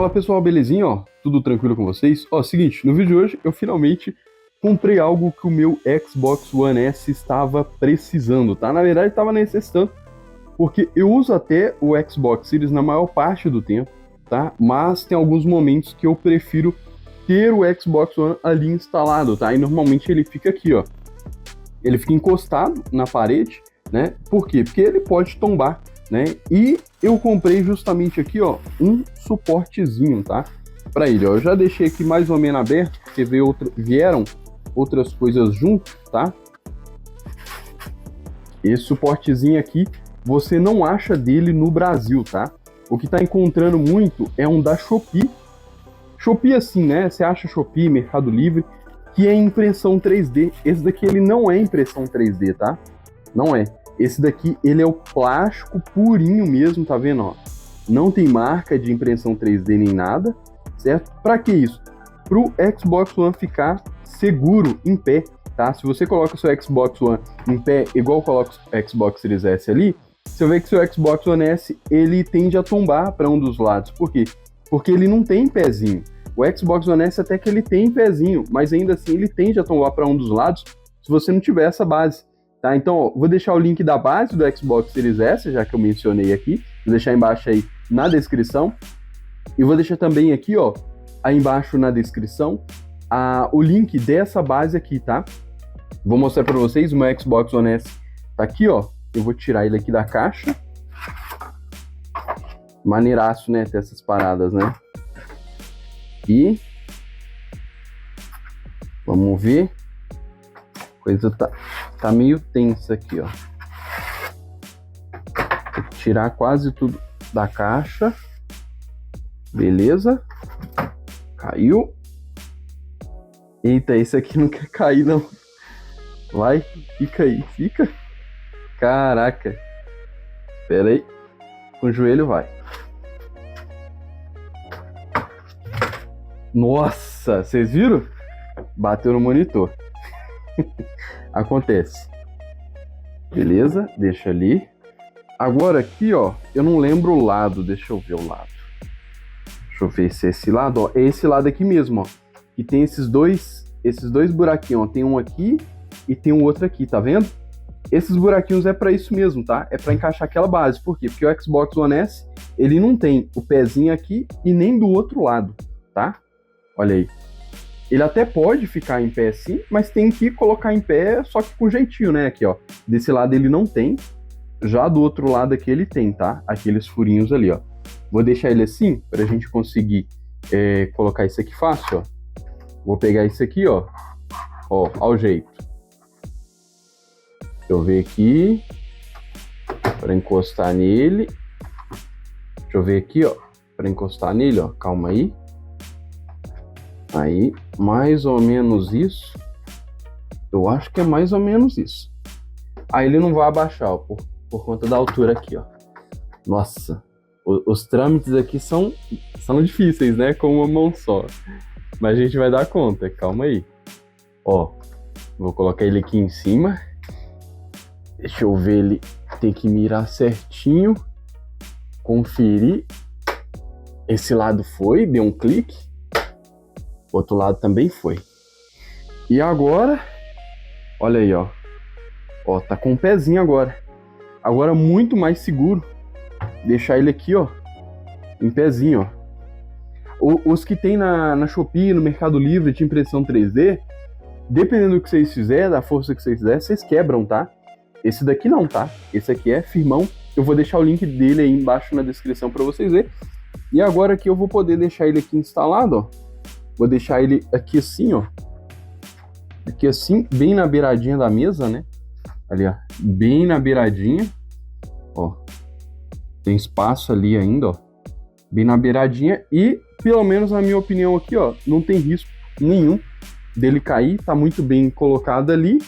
Fala pessoal, belezinha? Ó, tudo tranquilo com vocês? Ó, seguinte, no vídeo de hoje eu finalmente comprei algo que o meu Xbox One S estava precisando, tá? Na verdade estava necessitando, porque eu uso até o Xbox Series na maior parte do tempo, tá? Mas tem alguns momentos que eu prefiro ter o Xbox One ali instalado, tá? E normalmente ele fica aqui, ó. Ele fica encostado na parede, né? Por quê? Porque ele pode tombar, né? E eu comprei justamente aqui, ó, um suportezinho, tá? Para ele, ó. Eu já deixei aqui mais ou menos aberto, porque vieram outras coisas junto, tá? Esse suportezinho aqui, você não acha dele no Brasil, tá? O que tá encontrando muito é um da Shopee. Shopee assim, né? Você acha Shopee, Mercado Livre, que é impressão 3D. Esse daqui, ele não é impressão 3D, tá? Não é. Esse daqui, ele é o plástico purinho mesmo, tá vendo, ó? Não tem marca de impressão 3D nem nada, certo? Para que isso? Pro Xbox One ficar seguro em pé, tá? Se você coloca o seu Xbox One em pé, igual coloca o Xbox Series S ali, você vê que o seu Xbox One S, ele tende a tombar para um dos lados. Por quê? Porque ele não tem pezinho. O Xbox One S até que ele tem pezinho, mas ainda assim ele tende a tombar para um dos lados se você não tiver essa base. Tá, então, ó, vou deixar o link da base do Xbox Series S, já que eu mencionei aqui. Vou deixar embaixo aí na descrição. E vou deixar também aqui, ó, aí embaixo na descrição, o link dessa base aqui, tá? Vou mostrar para vocês, o meu Xbox One S tá aqui, ó. Eu vou tirar ele aqui da caixa. Maneiraço, né, ter essas paradas, né? E vamos ver. Coisa tá meio tensa aqui, ó. Vou tirar quase tudo da caixa. Beleza. Caiu. Eita, esse aqui não quer cair, não. Vai, fica aí, fica. Caraca. Pera aí. Com o joelho vai. Nossa, vocês viram? Bateu no monitor. Acontece. Beleza, deixa ali. Agora aqui, ó, eu não lembro o lado, deixa eu ver o lado. Deixa eu ver se é esse lado, ó, é esse lado aqui mesmo, ó. E tem esses dois buraquinhos, ó, tem um aqui e tem um outro aqui, tá vendo? Esses buraquinhos é para isso mesmo, tá? É para encaixar aquela base. Por quê? Porque o Xbox One S, ele não tem o pezinho aqui e nem do outro lado, tá? Olha aí. Ele até pode ficar em pé sim, mas tem que colocar em pé só que com jeitinho, né? Aqui, ó. Desse lado ele não tem. Já do outro lado aqui ele tem, tá? Aqueles furinhos ali, ó. Vou deixar ele assim, pra gente conseguir colocar isso aqui fácil, ó. Vou pegar isso aqui, ó. Ó, ao jeito. Deixa eu ver aqui. Pra encostar nele. Deixa eu ver aqui, ó. Pra encostar nele, ó. Calma aí. Aí, mais ou menos isso. Eu acho que é mais ou menos isso. Aí ele não vai abaixar, ó, por conta da altura aqui, ó. Nossa, os trâmites aqui são difíceis, né? Com uma mão só. Mas a gente vai dar conta, calma aí. Ó, vou colocar ele aqui em cima. Deixa eu ver ele. Tem que mirar certinho. Conferir. Esse lado foi, deu um clique. O outro lado também foi. E agora, olha aí, ó. Ó, tá com um pezinho agora. Agora muito mais seguro. Deixar ele aqui, ó. Em pezinho, ó. Os que tem na Shopee, no Mercado Livre de impressão 3D, dependendo do que vocês fizerem, da força que vocês fizerem, vocês quebram, tá? Esse daqui não, tá? Esse aqui é firmão. Eu vou deixar o link dele aí embaixo na descrição para vocês verem. E agora aqui eu vou poder deixar ele aqui instalado, ó. Vou deixar ele aqui assim, ó. Aqui assim, bem na beiradinha da mesa, né? Ali, ó. Bem na beiradinha. Ó. Tem espaço ali ainda, ó. Bem na beiradinha. E, pelo menos na minha opinião aqui, ó, não tem risco nenhum dele cair. Tá muito bem colocado ali.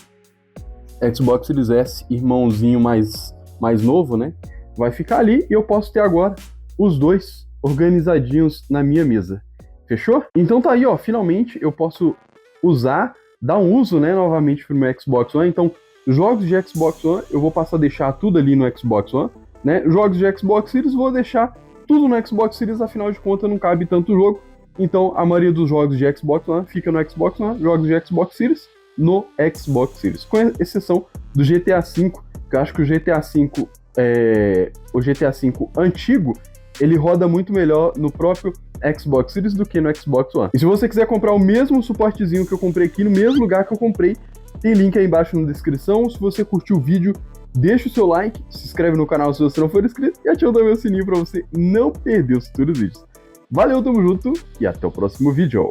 Xbox Series S, irmãozinho mais novo, né? Vai ficar ali e eu posso ter agora os dois organizadinhos na minha mesa. Fechou? Então tá aí, ó, finalmente eu posso dar um uso, né, novamente pro meu Xbox One. Então, jogos de Xbox One, eu vou passar a deixar tudo ali no Xbox One, né? Jogos de Xbox Series, vou deixar tudo no Xbox Series, afinal de contas não cabe tanto jogo. Então a maioria dos jogos de Xbox One fica no Xbox One, jogos de Xbox Series no Xbox Series. Com exceção do GTA V, que eu acho que o GTA V antigo, ele roda muito melhor no próprio Xbox Series do que no Xbox One. E se você quiser comprar o mesmo suportezinho que eu comprei aqui, no mesmo lugar que eu comprei, tem link aí embaixo na descrição. Se você curtiu o vídeo, deixa o seu like, se inscreve no canal se você não for inscrito e ativa também o sininho para você não perder os futuros vídeos. Valeu, tamo junto e até o próximo vídeo.